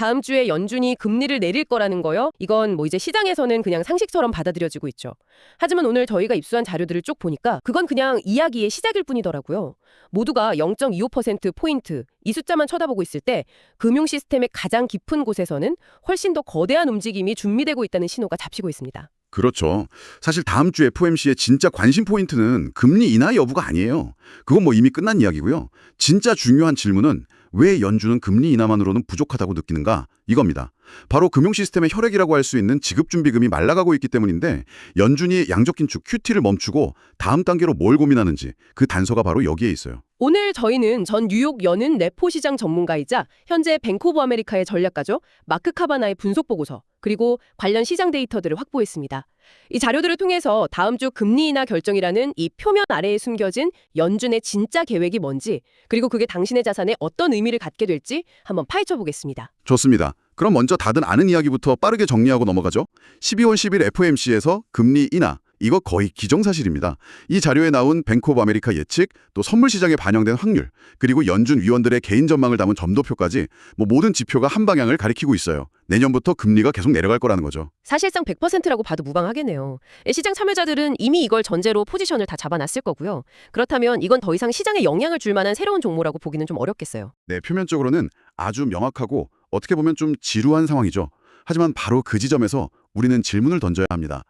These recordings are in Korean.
다음 주에 연준이 금리를 내릴 거라는 거요? 이건 뭐 이제 시장에서는 그냥 상식처럼 받아들여지고 있죠. 하지만 오늘 저희가 입수한 자료들을 쭉 보니까 그건 그냥 이야기의 시작일 뿐이더라고요. 모두가 0.25%포인트 이 숫자만 쳐다보고 있을 때 금융 시스템의 가장 깊은 곳에서는 훨씬 더 거대한 움직임이 준비되고 있다는 신호가 잡히고 있습니다. 그렇죠. 사실 다음 주 FOMC의 진짜 관심 포인트는 금리 인하 여부가 아니에요. 그건 뭐 이미 끝난 이야기고요. 진짜 중요한 질문은 왜 연준은 금리 인하만으로는 부족하다고 느끼는가? 이겁니다. 바로 금융 시스템의 혈액이라고 할 수 있는 지급준비금이 말라가고 있기 때문인데 연준이 양적 긴축 QT를 멈추고 다음 단계로 뭘 고민하는지 그 단서가 바로 여기에 있어요. 오늘 저희는 전 뉴욕 연은 레포 시장 전문가이자 현재 뱅크 오브 아메리카의 전략가죠. 마크 카바나의 분석 보고서 그리고 관련 시장 데이터들을 확보했습니다. 이 자료들을 통해서 다음 주 금리 인하 결정이라는 이 표면 아래에 숨겨진 연준의 진짜 계획이 뭔지 그리고 그게 당신의 자산에 어떤 의미를 갖게 될지 한번 파헤쳐 보겠습니다. 좋습니다. 그럼 먼저 다들 아는 이야기부터 빠르게 정리하고 넘어가죠. 12월 10일 FOMC에서 금리 인하. 이거 거의 기정사실입니다. 이 자료에 나온 뱅크 오브 아메리카 예측, 또 선물 시장에 반영된 확률, 그리고 연준 위원들의 개인 전망을 담은 점도표까지 모든 지표가 한 방향을 가리키고 있어요. 내년부터 금리가 계속 내려갈 거라는 거죠. 사실상 100%라고 봐도 무방하겠네요. 시장 참여자들은 이미 이걸 전제로 포지션을 다 잡아놨을 거고요. 그렇다면 이건 더 이상 시장에 영향을 줄 만한 새로운 종목이라고 보기는 좀 어렵겠어요. 네, 표면적으로는 아주 명확하고 어떻게 보면 좀 지루한 상황이죠. 하지만 바로 그 지점에서 우리는 질문을 던져야 합니다.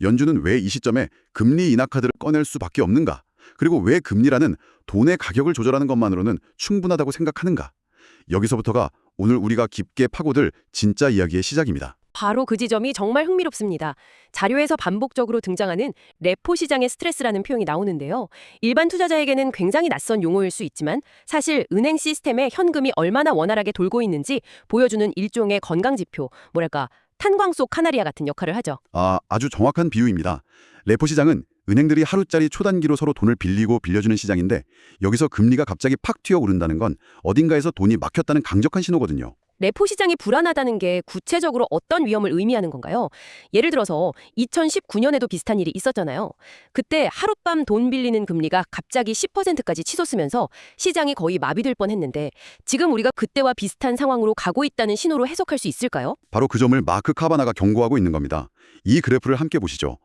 연준은 왜 이 시점에 금리 인하 카드를 꺼낼 수밖에 없는가? 그리고 왜 금리라는 돈의 가격을 조절하는 것만으로는 충분하다고 생각하는가? 여기서부터가 오늘 우리가 깊게 파고들 진짜 이야기의 시작입니다. 바로 그 지점이 정말 흥미롭습니다. 자료에서 반복적으로 등장하는 레포 시장의 스트레스라는 표현이 나오는데요. 일반 투자자에게는 굉장히 낯선 용어일 수 있지만 사실 은행 시스템에 현금이 얼마나 원활하게 돌고 있는지 보여주는 일종의 건강지표, 뭐랄까 탄광 속 카나리아 같은 역할을 하죠. 아주 정확한 비유입니다. 레포 시장은 은행들이 하루짜리 초단기로 서로 돈을 빌리고 빌려주는 시장인데 여기서 금리가 갑자기 팍 튀어오른다는 건 어딘가에서 돈이 막혔다는 강력한 신호거든요. 레포 시장이 불안하다는 게 구체적으로 어떤 위험을 의미하는 건가요? 예를 들어서 2019년에도 비슷한 일이 있었잖아요. 그때 하룻밤 돈 빌리는 금리가 갑자기 10%까지 치솟으면서 시장이 거의 마비될 뻔했는데 지금 우리가 그때와 비슷한 상황으로 가고 있다는 신호로 해석할 수 있을까요? 바로 그 점을 마크 카바나가 경고하고 있는 겁니다. 이 그래프를 함께 보시죠.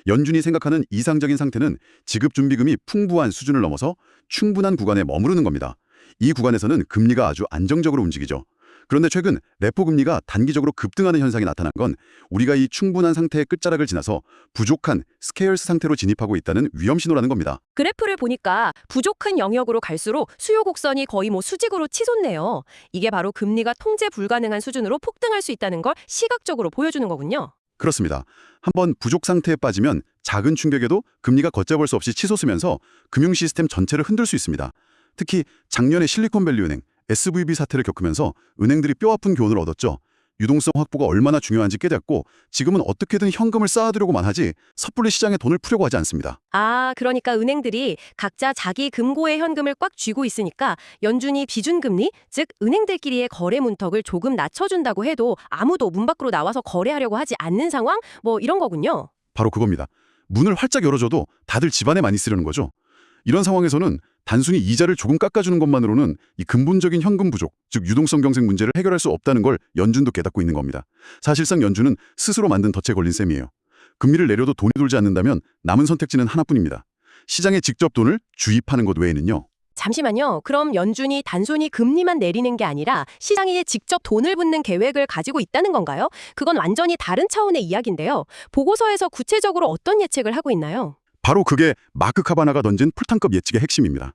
연준이 생각하는 이상적인 상태는 지급준비금이 풍부한 수준을 넘어서 충분한 구간에 머무르는 겁니다. 이 구간에서는 금리가 아주 안정적으로 움직이죠. 그런데 최근 레포 금리가 단기적으로 급등하는 현상이 나타난 건 우리가 이 충분한 상태의 끝자락을 지나서 부족한 스케일스 상태로 진입하고 있다는 위험 신호라는 겁니다. 그래프를 보니까 부족한 영역으로 갈수록 수요 곡선이 거의 수직으로 치솟네요. 이게 바로 금리가 통제 불가능한 수준으로 폭등할 수 있다는 걸 시각적으로 보여주는 거군요. 그렇습니다. 한번 부족 상태에 빠지면 작은 충격에도 금리가 걷잡을 수 없이 치솟으면서 금융 시스템 전체를 흔들 수 있습니다. 특히 작년에 실리콘밸리 은행, SVB 사태를 겪으면서 은행들이 뼈아픈 교훈을 얻었죠. 유동성 확보가 얼마나 중요한지 깨닫고 지금은 어떻게든 현금을 쌓아두려고만 하지 섣불리 시장에 돈을 풀려고 하지 않습니다. 그러니까 은행들이 각자 자기 금고의 현금을 꽉 쥐고 있으니까 연준이 비준금리, 즉 은행들끼리의 거래 문턱을 조금 낮춰준다고 해도 아무도 문 밖으로 나와서 거래하려고 하지 않는 상황? 이런 거군요. 바로 그겁니다. 문을 활짝 열어줘도 다들 집안에만 있으려는 거죠. 이런 상황에서는 단순히 이자를 조금 깎아주는 것만으로는 이 근본적인 현금 부족, 즉 유동성 경색 문제를 해결할 수 없다는 걸 연준도 깨닫고 있는 겁니다. 사실상 연준은 스스로 만든 덫에 걸린 셈이에요. 금리를 내려도 돈이 돌지 않는다면 남은 선택지는 하나뿐입니다. 시장에 직접 돈을 주입하는 것 외에는요. 잠시만요. 그럼 연준이 단순히 금리만 내리는 게 아니라 시장에 직접 돈을 붓는 계획을 가지고 있다는 건가요? 그건 완전히 다른 차원의 이야기인데요. 보고서에서 구체적으로 어떤 예측을 하고 있나요? 바로 그게 마크 카바나가 던진 풀탄급 예측의 핵심입니다.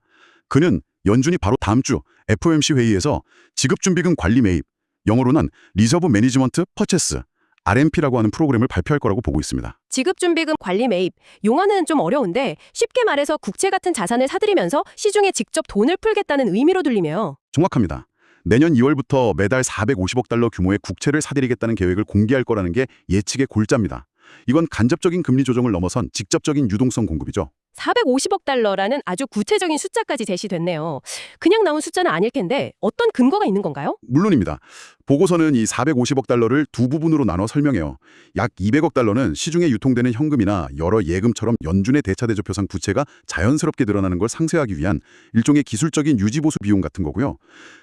그는 연준이 바로 다음 주 FOMC 회의에서 지급준비금 관리 매입, 영어로는 리저브 매니지먼트 퍼체스, RMP라고 하는 프로그램을 발표할 거라고 보고 있습니다. 지급준비금 관리 매입, 용어는 좀 어려운데 쉽게 말해서 국채 같은 자산을 사들이면서 시중에 직접 돈을 풀겠다는 의미로 들리며 정확합니다. 내년 2월부터 매달 450억 달러 규모의 국채를 사들이겠다는 계획을 공개할 거라는 게 예측의 골자입니다. 이건 간접적인 금리 조정을 넘어선 직접적인 유동성 공급이죠. 450억 달러라는 아주 구체적인 숫자까지 제시됐네요. 그냥 나온 숫자는 아닐 텐데 어떤 근거가 있는 건가요? 물론입니다. 보고서는 이 450억 달러를 두 부분으로 나눠 설명해요. 약 200억 달러는 시중에 유통되는 현금이나 여러 예금처럼 연준의 대차대조표상 부채가 자연스럽게 늘어나는 걸 상쇄하기 위한 일종의 기술적인 유지보수 비용 같은 거고요.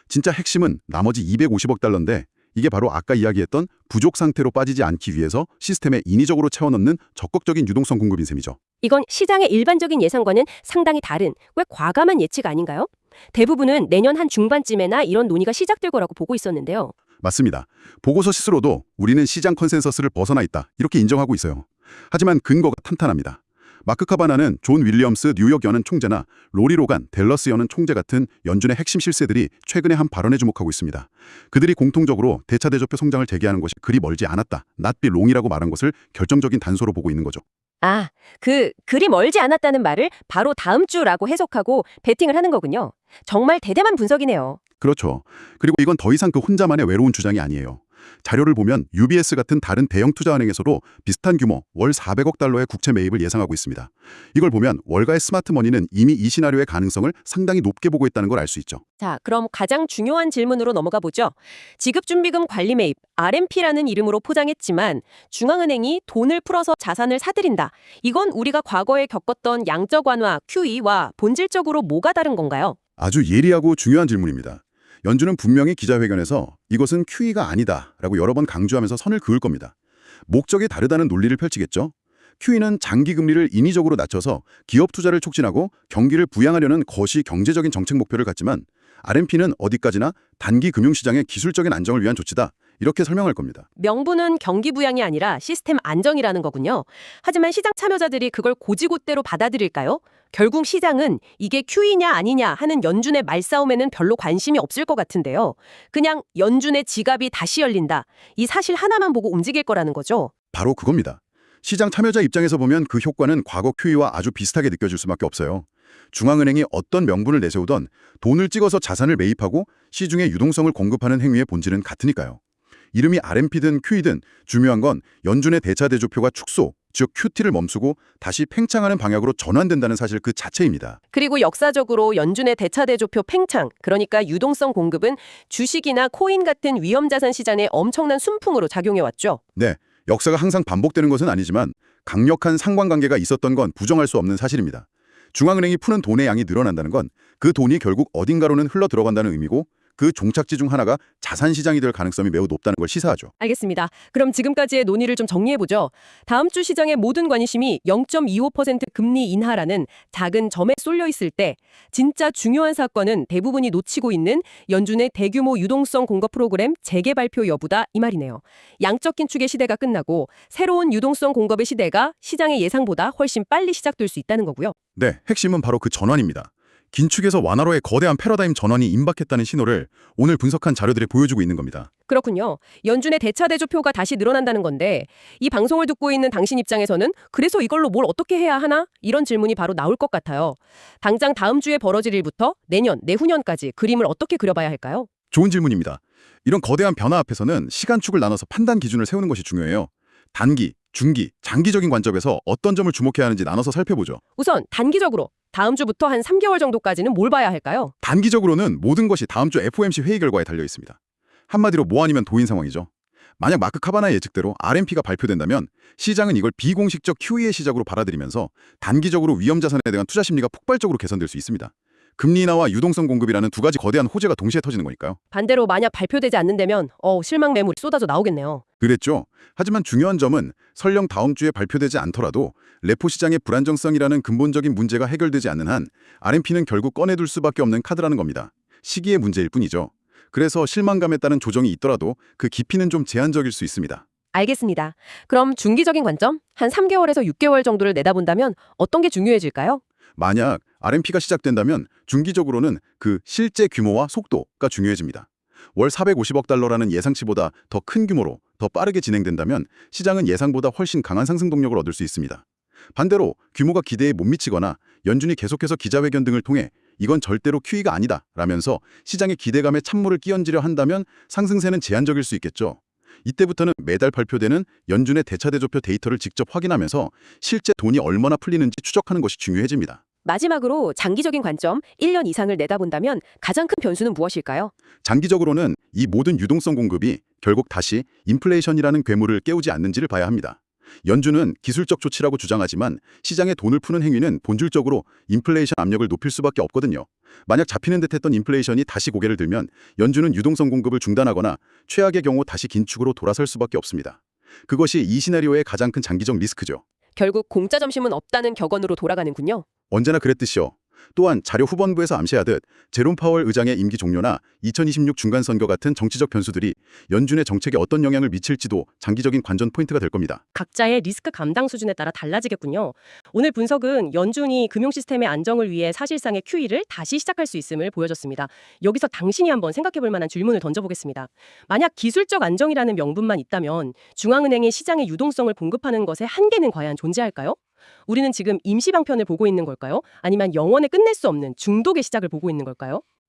진짜 핵심은 나머지 250억 달러인데 이게 바로 아까 이야기했던 부족 상태로 빠지지 않기 위해서 시스템에 인위적으로 채워넣는 적극적인 유동성 공급인 셈이죠. 이건 시장의 일반적인 예상과는 상당히 다른 꽤 과감한 예측 아닌가요? 대부분은 내년 한 중반쯤에나 이런 논의가 시작될 거라고 보고 있었는데요. 맞습니다. 보고서 스스로도 우리는 시장 컨센서스를 벗어나 있다 이렇게 인정하고 있어요. 하지만 근거가 탄탄합니다. 마크 카바나는 존 윌리엄스 뉴욕 연은 총재나 로리 로간 댈러스 연은 총재 같은 연준의 핵심 실세들이 최근에 한 발언에 주목하고 있습니다. 그들이 공통적으로 대차대조표 성장을 재개하는 것이 그리 멀지 않았다, not be long이라고 말한 것을 결정적인 단서로 보고 있는 거죠. 아, 그리 멀지 않았다는 말을 바로 다음 주라고 해석하고 베팅을 하는 거군요. 정말 대담한 분석이네요. 그렇죠. 그리고 이건 더 이상 그 혼자만의 외로운 주장이 아니에요. 자료를 보면 UBS 같은 다른 대형 투자은행에서도 비슷한 규모 월 400억 달러의 국채 매입을 예상하고 있습니다. 이걸 보면 월가의 스마트머니는 이미 이 시나리오의 가능성을 상당히 높게 보고 있다는 걸 알 수 있죠. 자, 그럼 가장 중요한 질문으로 넘어가 보죠. 지급준비금 관리 매입, RMP라는 이름으로 포장했지만 중앙은행이 돈을 풀어서 자산을 사들인다. 이건 우리가 과거에 겪었던 양적 완화, QE와 본질적으로 뭐가 다른 건가요? 아주 예리하고 중요한 질문입니다. 연준은 분명히 기자회견에서 이것은 QE가 아니다라고 여러 번 강조하면서 선을 그을 겁니다. 목적이 다르다는 논리를 펼치겠죠. QE는 장기 금리를 인위적으로 낮춰서 기업 투자를 촉진하고 경기를 부양하려는 거시 경제적인 정책 목표를 갖지만 RMP는 어디까지나 단기 금융시장의 기술적인 안정을 위한 조치다. 이렇게 설명할 겁니다. 명분은 경기 부양이 아니라 시스템 안정이라는 거군요. 하지만 시장 참여자들이 그걸 고지고대로 받아들일까요? 결국 시장은 이게 QE냐 아니냐 하는 연준의 말싸움에는 별로 관심이 없을 것 같은데요. 그냥 연준의 지갑이 다시 열린다. 이 사실 하나만 보고 움직일 거라는 거죠. 바로 그겁니다. 시장 참여자 입장에서 보면 그 효과는 과거 QE와 아주 비슷하게 느껴질 수밖에 없어요. 중앙은행이 어떤 명분을 내세우던 돈을 찍어서 자산을 매입하고 시중에 유동성을 공급하는 행위의 본질은 같으니까요. 이름이 RMP든 QE든 중요한 건 연준의 대차대조표가 축소, 즉 QT를 멈추고 다시 팽창하는 방향으로 전환된다는 사실 그 자체입니다. 그리고 역사적으로 연준의 대차대조표 팽창, 그러니까 유동성 공급은 주식이나 코인 같은 위험자산 시장에 엄청난 순풍으로 작용해왔죠. 네, 역사가 항상 반복되는 것은 아니지만 강력한 상관관계가 있었던 건 부정할 수 없는 사실입니다. 중앙은행이 푸는 돈의 양이 늘어난다는 건 그 돈이 결국 어딘가로는 흘러 들어간다는 의미고 그 종착지 중 하나가 자산 시장이 될 가능성이 매우 높다는 걸 시사하죠. 알겠습니다. 그럼 지금까지의 논의를 좀 정리해보죠. 다음 주 시장의 모든 관심이 0.25% 금리 인하라는 작은 점에 쏠려 있을 때 진짜 중요한 사건은 대부분이 놓치고 있는 연준의 대규모 유동성 공급 프로그램 재개 발표 여부다 이 말이네요. 양적 긴축의 시대가 끝나고 새로운 유동성 공급의 시대가 시장의 예상보다 훨씬 빨리 시작될 수 있다는 거고요. 네, 핵심은 바로 그 전환입니다. 긴축에서 완화로의 거대한 패러다임 전환이 임박했다는 신호를 오늘 분석한 자료들이 보여주고 있는 겁니다. 그렇군요. 연준의 대차대조표가 다시 늘어난다는 건데 이 방송을 듣고 있는 당신 입장에서는 그래서 이걸로 뭘 어떻게 해야 하나? 이런 질문이 바로 나올 것 같아요. 당장 다음 주에 벌어질 일부터 내년, 내후년까지 그림을 어떻게 그려봐야 할까요? 좋은 질문입니다. 이런 거대한 변화 앞에서는 시간축을 나눠서 판단 기준을 세우는 것이 중요해요. 단기, 중기, 장기적인 관점에서 어떤 점을 주목해야 하는지 나눠서 살펴보죠. 우선 단기적으로 다음 주부터 한 3개월 정도까지는 뭘 봐야 할까요? 단기적으로는 모든 것이 다음 주 FOMC 회의 결과에 달려 있습니다. 한마디로 뭐 아니면 도인 상황이죠. 만약 마크 카바나의 예측대로 RMP가 발표된다면 시장은 이걸 비공식적 QE의 시작으로 받아들이면서 단기적으로 위험자산에 대한 투자 심리가 폭발적으로 개선될 수 있습니다. 금리 인하와 유동성 공급이라는 두 가지 거대한 호재가 동시에 터지는 거니까요. 반대로 만약 발표되지 않는다면 실망 매물이 쏟아져 나오겠네요. 그랬죠. 하지만 중요한 점은 설령 다음 주에 발표되지 않더라도 레포 시장의 불안정성이라는 근본적인 문제가 해결되지 않는 한 RMP는 결국 꺼내둘 수밖에 없는 카드라는 겁니다. 시기의 문제일 뿐이죠. 그래서 실망감에 따른 조정이 있더라도 그 깊이는 좀 제한적일 수 있습니다. 알겠습니다. 그럼 중기적인 관점? 한 3개월에서 6개월 정도를 내다본다면 어떤 게 중요해질까요? 만약 RMP가 시작된다면 중기적으로는 그 실제 규모와 속도가 중요해집니다. 월 450억 달러라는 예상치보다 더 큰 규모로 더 빠르게 진행된다면 시장은 예상보다 훨씬 강한 상승 동력을 얻을 수 있습니다. 반대로 규모가 기대에 못 미치거나 연준이 계속해서 기자회견 등을 통해 이건 절대로 QE가 아니다 라면서 시장의 기대감에 찬물을 끼얹으려 한다면 상승세는 제한적일 수 있겠죠. 이때부터는 매달 발표되는 연준의 대차대조표 데이터를 직접 확인하면서 실제 돈이 얼마나 풀리는지 추적하는 것이 중요해집니다. 마지막으로 장기적인 관점, 1년 이상을 내다본다면 가장 큰 변수는 무엇일까요? 장기적으로는 이 모든 유동성 공급이 결국 다시 인플레이션이라는 괴물을 깨우지 않는지를 봐야 합니다. 연준은 기술적 조치라고 주장하지만 시장에 돈을 푸는 행위는 본질적으로 인플레이션 압력을 높일 수밖에 없거든요. 만약 잡히는 듯했던 인플레이션이 다시 고개를 들면 연준은 유동성 공급을 중단하거나 최악의 경우 다시 긴축으로 돌아설 수밖에 없습니다. 그것이 이 시나리오의 가장 큰 장기적 리스크죠. 결국 공짜 점심은 없다는 격언으로 돌아가는군요. 언제나 그랬듯이요. 또한 자료 후반부에서 암시하듯 제롬 파월 의장의 임기 종료나 2026 중간선거 같은 정치적 변수들이 연준의 정책에 어떤 영향을 미칠지도 장기적인 관전 포인트가 될 겁니다. 각자의 리스크 감당 수준에 따라 달라지겠군요. 오늘 분석은 연준이 금융 시스템의 안정을 위해 사실상의 QE를 다시 시작할 수 있음을 보여줬습니다. 여기서 당신이 한번 생각해 볼 만한 질문을 던져보겠습니다. 만약 기술적 안정이라는 명분만 있다면 중앙은행이 시장에 유동성을 공급하는 것의 한계는 과연 존재할까요? 우리는 지금 임시 방편을 보고 있는 걸까요? 아니면 영원히 끝낼 수 없는 중독의 시작을 보고 있는 걸까요?